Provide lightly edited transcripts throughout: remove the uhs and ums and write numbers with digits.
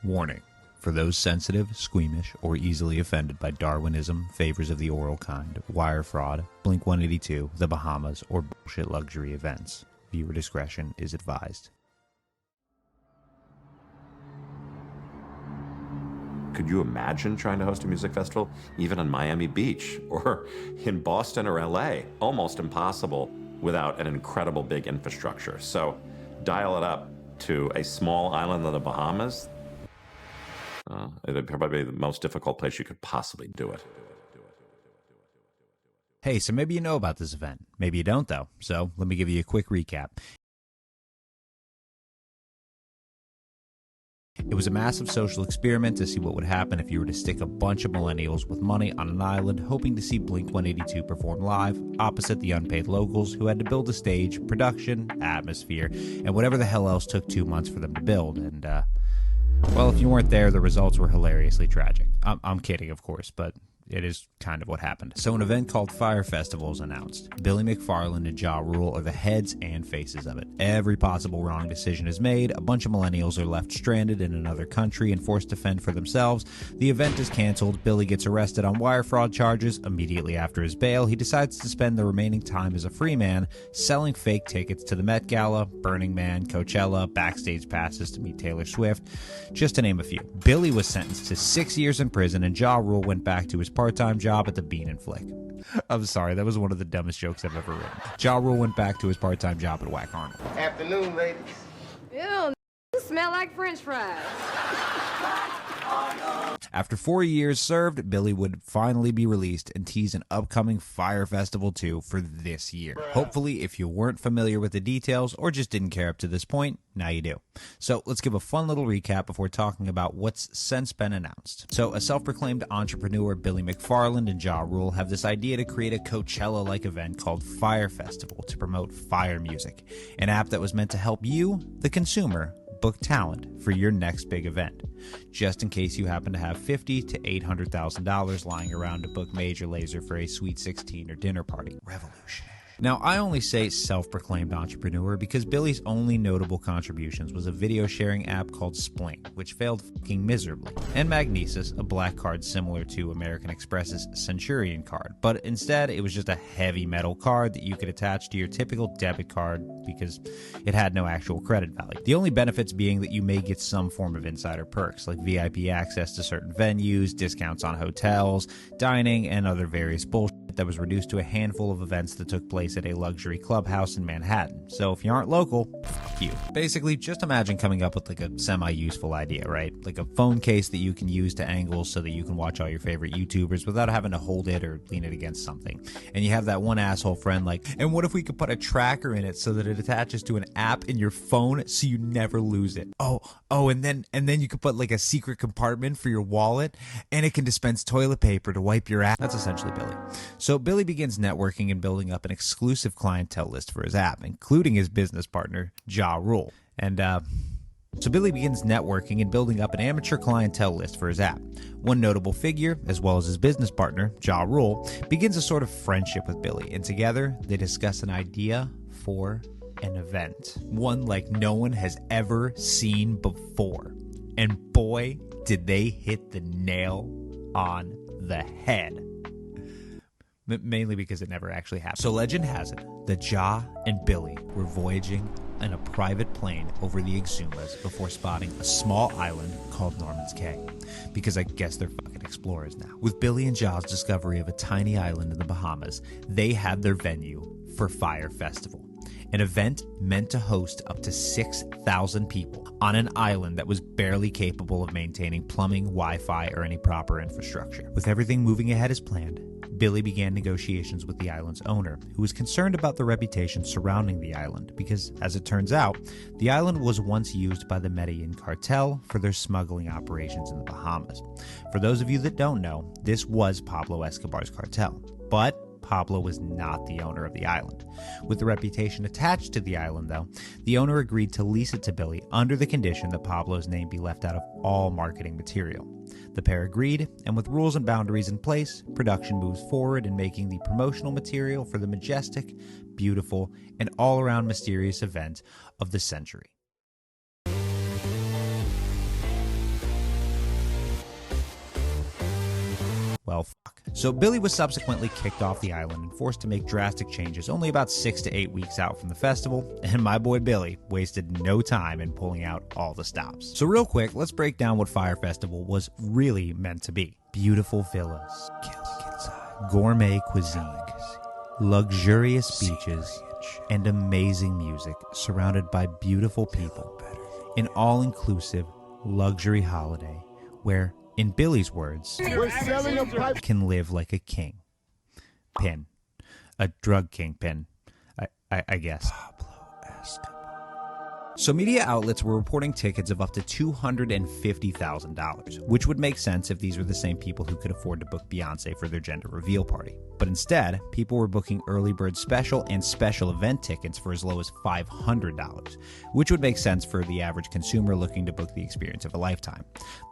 Warning. For those sensitive, squeamish, or easily offended by Darwinism, favors of the oral kind, wire fraud, Blink-182, the Bahamas, or bullshit luxury events, viewer discretion is advised. Could you imagine trying to host a music festival even on Miami Beach or in Boston or LA? Almost impossible without an incredible big infrastructure. So dial it up to a small island in the Bahamas. It'd probably be the most difficult place you could possibly do it. Hey, so maybe you know about this event. Maybe you don't, though. So let me give you a quick recap. It was a massive social experiment to see what would happen if you were to stick a bunch of millennials with money on an island hoping to see Blink-182 perform live opposite the unpaid locals who had to build a stage, production, atmosphere, and whatever the hell else took 2 months for them to build. And, well, if you weren't there, the results were hilariously tragic. I'm kidding, of course, but it is kind of what happened. So an event called Fyre Festival is announced. Billy McFarland and YLYL are the heads and faces of it. Every possible wrong decision is made. A bunch of millennials are left stranded in another country and forced to fend for themselves. The event is canceled. Billy gets arrested on wire fraud charges. Immediately after his bail, he decides to spend the remaining time as a free man, selling fake tickets to the Met Gala, Burning Man, Coachella, backstage passes to meet Taylor Swift, just to name a few. Billy was sentenced to 6 years in prison, and YLYL went back to his part-time job at the Bean and Flick. I'm sorry, that was one of the dumbest jokes I've ever written. YLYL went back to his part-time job at Whack Arnold. Afternoon, ladies. Ew, you smell like French fries. After 4 years served, Billy would finally be released and tease an upcoming Fyre Festival 2 for this year. Hopefully, if you weren't familiar with the details or just didn't care up to this point, now you do. So let's give a fun little recap before talking about what's since been announced. So a self-proclaimed entrepreneur, Billy McFarland and YLYL have this idea to create a Coachella-like event called Fyre Festival to promote Fyre music, an app that was meant to help you, the consumer, book talent for your next big event, just in case you happen to have $50,000 to $800,000 lying around to book Major Lazer for a Sweet 16 or dinner party. Revolutionary. Now, I only say self-proclaimed entrepreneur because Billy's only notable contributions was a video sharing app called Spling, which failed fucking miserably, and Magnesis, a black card similar to American Express's Centurion card, but instead it was just a heavy metal card that you could attach to your typical debit card because it had no actual credit value. The only benefits being that you may get some form of insider perks, like VIP access to certain venues, discounts on hotels, dining, and other various bullshit that was reduced to a handful of events that took place at a luxury clubhouse in Manhattan. So if you aren't local, fuck you. Basically, just imagine coming up with like a semi-useful idea, right? Like a phone case that you can use to angle so that you can watch all your favorite YouTubers without having to hold it or lean it against something. And you have that one asshole friend like, and what if we could put a tracker in it so that it attaches to an app in your phone so you never lose it? Oh, and then you could put like a secret compartment for your wallet, and it can dispense toilet paper to wipe your ass. That's essentially Billy. So Billy begins networking and building up an exclusive clientele list for his app, including his business partner, YLYL. And so Billy begins networking and building up an amateur clientele list for his app. One notable figure, as well as his business partner, YLYL, begins a sort of friendship with Billy, and together they discuss an idea for an event. One like no one has ever seen before. And boy, did they hit the nail on the head. Mainly because it never actually happened. So legend has it that Ja and Billy were voyaging in a private plane over the Exumas before spotting a small island called Norman's Cay. Because I guess they're fucking explorers now. With Billy and Ja's discovery of a tiny island in the Bahamas, they had their venue for Fyre Festival. An event meant to host up to 6,000 people on an island that was barely capable of maintaining plumbing, Wi-Fi, or any proper infrastructure. With everything moving ahead as planned, Billy began negotiations with the island's owner, who was concerned about the reputation surrounding the island because, as it turns out, the island was once used by the Medellin cartel for their smuggling operations in the Bahamas. For those of you that don't know, this was Pablo Escobar's cartel, but Pablo was not the owner of the island. With the reputation attached to the island, though, the owner agreed to lease it to Billy under the condition that Pablo's name be left out of all marketing material. The pair agreed, and with rules and boundaries in place, production moves forward in making the promotional material for the majestic, beautiful, and all-around mysterious event of the century. well, fuck. So Billy was subsequently kicked off the island and forced to make drastic changes only about 6 to 8 weeks out from the festival, and my boy Billy wasted no time in pulling out all the stops. So real quick, let's break down what Fyre Festival was really meant to be. Beautiful villas, gourmet cuisine, luxurious beaches, and amazing music surrounded by beautiful people. An all-inclusive luxury holiday where, in Billy's words, can live like a king. Pin. A drug kingpin, I guess. So media outlets were reporting tickets of up to $250,000, which would make sense if these were the same people who could afford to book Beyonce for their gender reveal party. But instead, people were booking early bird special and special event tickets for as low as $500, which would make sense for the average consumer looking to book the experience of a lifetime.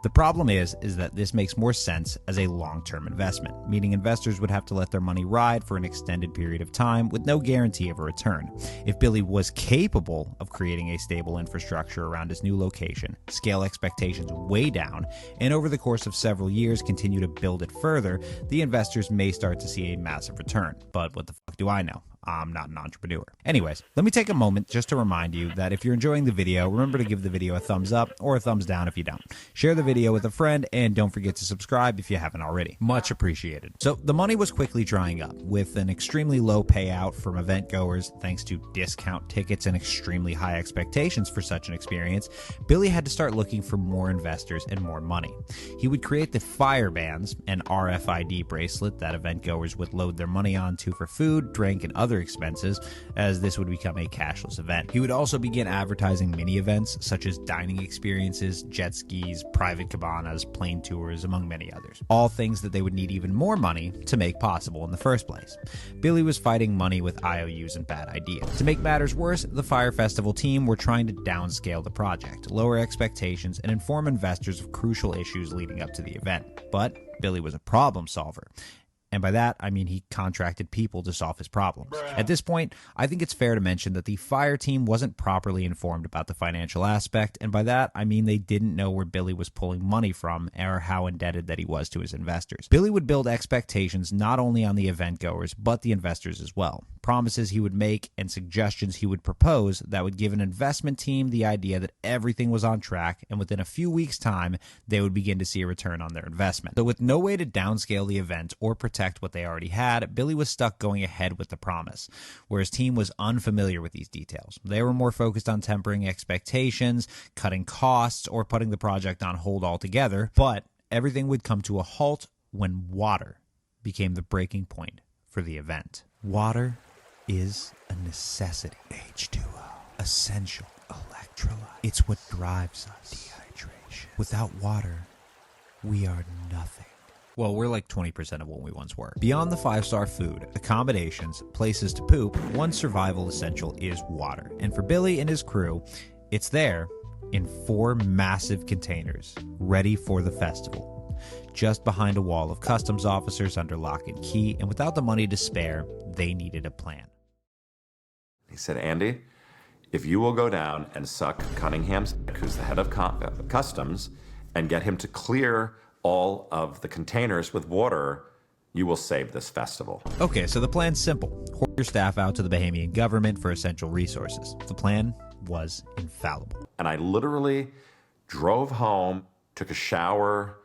The problem is that this makes more sense as a long-term investment, meaning investors would have to let their money ride for an extended period of time with no guarantee of a return. If Billy was capable of creating a stable infrastructure around his new location, scale expectations way down, and over the course of several years continue to build it further, the investors may start to see a massive return. But what the fuck do I know? I'm not an entrepreneur. Anyways, let me take a moment just to remind you that if you're enjoying the video, remember to give the video a thumbs up or a thumbs down if you don't. Share the video with a friend, and don't forget to subscribe if you haven't already. Much appreciated. So the money was quickly drying up, with an extremely low payout from event goers thanks to discount tickets and extremely high expectations for such an experience. Billy had to start looking for more investors and more money. He would create the Fyre bands, an RFID bracelet that event goers would load their money onto for food, drink, and other expenses, as this would become a cashless event. He would also begin advertising mini events such as dining experiences, jet skis, private cabanas, plane tours, among many others. All things that they would need even more money to make possible in the first place. Billy was fighting money with IOUs and bad ideas. To make matters worse, the Fyre Festival team were trying to downscale the project, lower expectations, and inform investors of crucial issues leading up to the event. But Billy was a problem solver. And by that, I mean he contracted people to solve his problems. At this point, I think it's fair to mention that the Fyre team wasn't properly informed about the financial aspect, and by that, I mean they didn't know where Billy was pulling money from or how indebted that he was to his investors. Billy would build expectations not only on the event goers, but the investors as well. Promises he would make and suggestions he would propose that would give an investment team the idea that everything was on track, and within a few weeks' time, they would begin to see a return on their investment. So with no way to downscale the event or protect what they already had, Billy was stuck going ahead with the promise, where his team was unfamiliar with these details. They were more focused on tempering expectations, cutting costs, or putting the project on hold altogether, but everything would come to a halt when water became the breaking point for the event. Water is a necessity. H2O. Essential. Electrolyte. It's what drives us. Dehydration. Without water, we are nothing. Well, we're like 20% of what we once were. Beyond the 5-star food, accommodations, places to poop, one survival essential is water. And for Billy and his crew, it's there in 4 massive containers, ready for the festival. Just behind a wall of customs officers under lock and key, and without the money to spare, they needed a plan. He said, Andy, if you will go down and suck Cunningham's, who's the head of customs, and get him to clear all of the containers with water, you will save this festival. Okay, so the plan's simple. Hoard your staff out to the Bahamian government for essential resources. The plan was infallible. And I literally drove home, took a shower,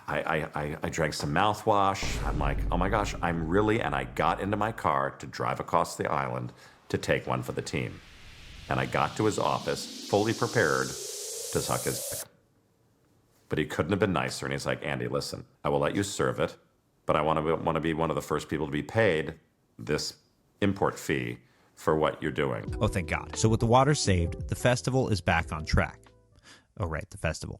I drank some mouthwash. I'm like, oh my gosh, and I got into my car to drive across the island to take one for the team. And I got to his office fully prepared to suck his dick. But he couldn't have been nicer. And he's like, Andy, listen, I will let you serve it, but I want to be one of the first people to be paid this import fee for what you're doing. Oh, thank God. So with the water saved, the festival is back on track. Oh, right, the festival.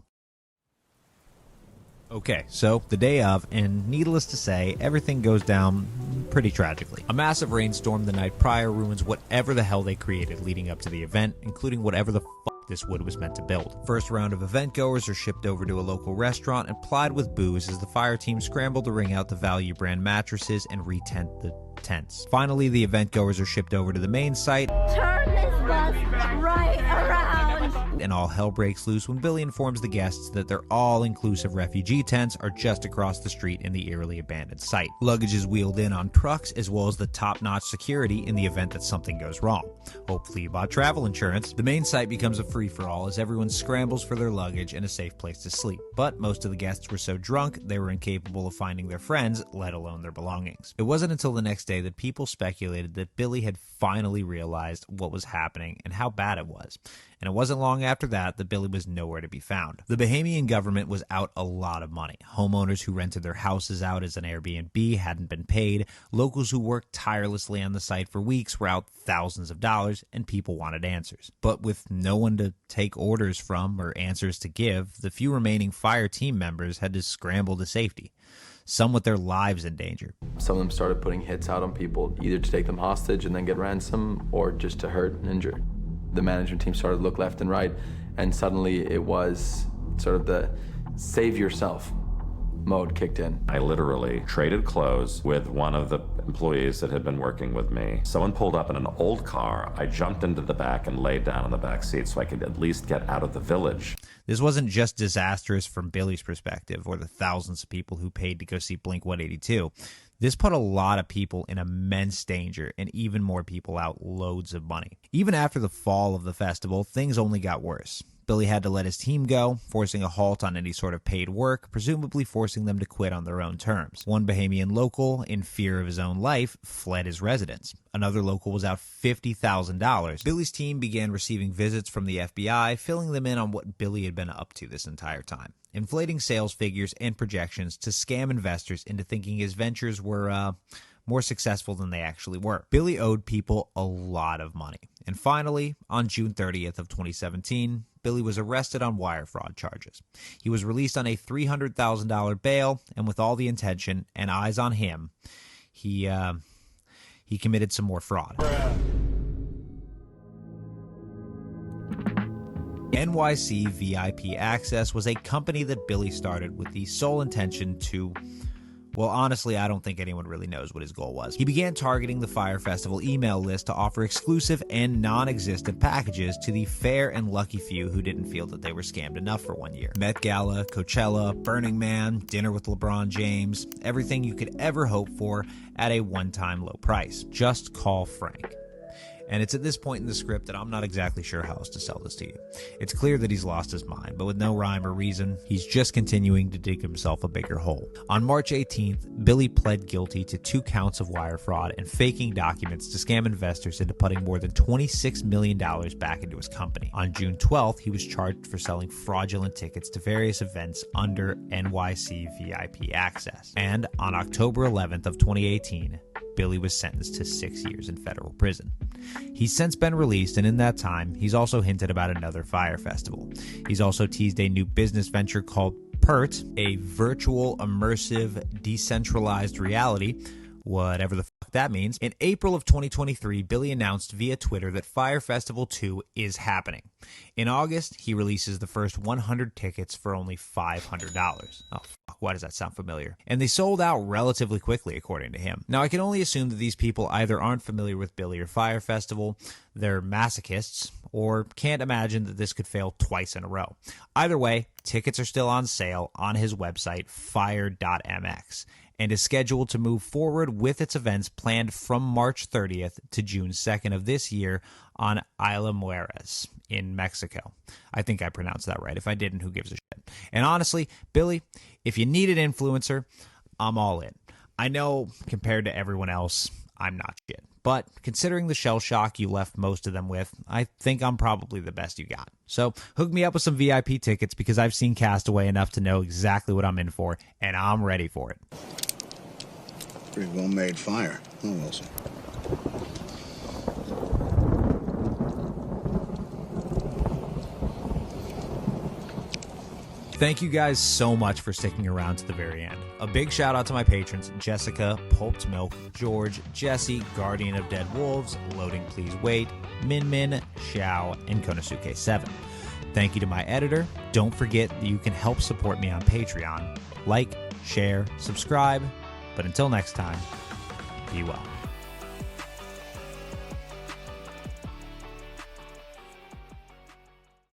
Okay, so the day of, and needless to say, everything goes down pretty tragically. A massive rainstorm the night prior ruins whatever the hell they created leading up to the event, including whatever the this wood was meant to build. First round of event goers are shipped over to a local restaurant and plied with booze as the Fyre team scrambled to wring out the value brand mattresses and re-tent the tents. Finally, the event goers are shipped over to the main site. Turn this bus right around. and all hell breaks loose when Billy informs the guests that their all-inclusive refugee tents are just across the street in the eerily abandoned site. Luggage is wheeled in on trucks, as well as the top-notch security in the event that something goes wrong. Hopefully you bought travel insurance. The main site becomes a free-for-all as everyone scrambles for their luggage and a safe place to sleep. But most of the guests were so drunk, they were incapable of finding their friends, let alone their belongings. It wasn't until the next day that people speculated that Billy had finally realized what was happening and how bad it was. And it wasn't long after that Billy was nowhere to be found. The Bahamian government was out a lot of money. Homeowners who rented their houses out as an Airbnb hadn't been paid. Locals who worked tirelessly on the site for weeks were out thousands of dollars, and people wanted answers. But with no one to take orders from or answers to give, the few remaining Fyre team members had to scramble to safety, some with their lives in danger. Some of them started putting hits out on people, either to take them hostage and then get ransom, or just to hurt and injure. The management team started to look left and right, and suddenly it was sort of the save yourself mode kicked in. I literally traded clothes with one of the employees that had been working with me. Someone pulled up in an old car. I jumped into the back and laid down in the back seat so I could at least get out of the village. This wasn't just disastrous from Billy's perspective or the thousands of people who paid to go see Blink-182. This put a lot of people in immense danger, and even more people out loads of money. Even after the fall of the festival, things only got worse. Billy had to let his team go, forcing a halt on any sort of paid work, presumably forcing them to quit on their own terms. One Bahamian local, in fear of his own life, fled his residence. Another local was out $50,000. Billy's team began receiving visits from the FBI, filling them in on what Billy had been up to this entire time, inflating sales figures and projections to scam investors into thinking his ventures were more successful than they actually were. Billy owed people a lot of money. And finally, on June 30th of 2017, Billy was arrested on wire fraud charges. He was released on a $300,000 bail, and with all the intention and eyes on him, he committed some more fraud. NYC VIP Access was a company that Billy started with the sole intention to, well, honestly, I don't think anyone really knows what his goal was. He began targeting the Fyre Festival email list to offer exclusive and non-existent packages to the fair and lucky few who didn't feel that they were scammed enough for 1 year. Met Gala, Coachella, Burning Man, dinner with LeBron James, everything you could ever hope for at a one-time low price. Just call Frank. And it's at this point in the script that I'm not exactly sure how else to sell this to you. It's clear that he's lost his mind, but with no rhyme or reason, he's just continuing to dig himself a bigger hole. On March 18th, Billy pled guilty to 2 counts of wire fraud and faking documents to scam investors into putting more than $26 million back into his company. On June 12th, he was charged for selling fraudulent tickets to various events under NYC VIP Access. And on October 11th of 2018, Billy was sentenced to 6 years in federal prison. He's since been released, and in that time, he's also hinted about another Fyre festival. He's also teased a new business venture called PERT, a virtual, immersive, decentralized reality, whatever the fuck that means. In April of 2023, Billy announced via Twitter that Fyre Festival 2 is happening. In August, he releases the first 100 tickets for only $500. Oh, fuck, why does that sound familiar? And they sold out relatively quickly, according to him. Now, I can only assume that these people either aren't familiar with Billy or Fyre Festival, they're masochists, or can't imagine that this could fail twice in a row. Either way, tickets are still on sale on his website, fyre.mx. and is scheduled to move forward with its events planned from March 30th to June 2nd of this year on YLYL in Mexico. I think I pronounced that right. If I didn't, who gives a shit? And honestly, Billy, if you need an influencer, I'm all in. I know compared to everyone else, I'm not shit. But considering the shell shock you left most of them with, I think I'm probably the best you got. So hook me up with some VIP tickets because I've seen Castaway enough to know exactly what I'm in for, and I'm ready for it. Pretty well-made fire, huh, Wilson? Thank you guys so much for sticking around to the very end. A big shout out to my patrons, Jessica, Pulped Milk, George, Jesse, Guardian of Dead Wolves, Loading Please Wait, Min Min, Xiao, and Konosuke 7. Thank you to my editor. Don't forget that you can help support me on Patreon. Like, share, subscribe, but until next time, be well.